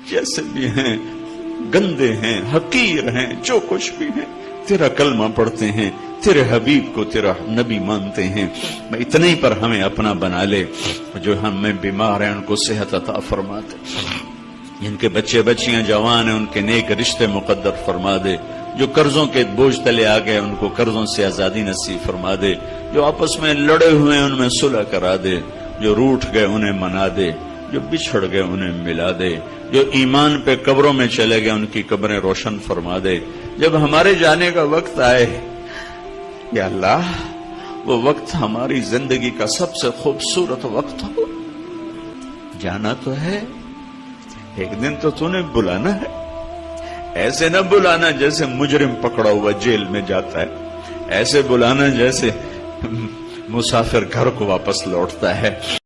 जैसे भी हैं, गंदे हैं, हकीर हैं, जो कुछ भी हैं, तेरा कलमा पढ़ते हैं, तेरे हबीब को तेरा नबी मानते हैं। मैं इतने ही पर हमें अपना बना ले। जो हमें बीमार हैं उनको सेहत अता फरमा दे, जिनके बच्चे बच्चियां जवान हैं उनके नेक रिश्ते मुकद्दर फरमा दे, जो कर्जों के बोझ तले आ गए उनको कर्जों से आजादी नसीब फरमा दे, जो आपस में लड़े हुए हैं उनमें सुलह करा दे, जो रूठ गए उन्हें मना दे, जो बिछड़ गए उन्हें मिला दे, जो ईमान पे कब्रों में चले गए उनकी कब्रें रोशन फरमा दे। जब हमारे जाने का वक्त आए या अल्लाह, वो वक्त हमारी जिंदगी का सबसे खूबसूरत वक्त हो। जाना तो है, एक दिन तो तूने बुलाना है। ऐसे न बुलाना जैसे मुजरिम पकड़ा हुआ जेल में जाता है, ऐसे बुलाना जैसे मुसाफिर घर को वापस लौटता है।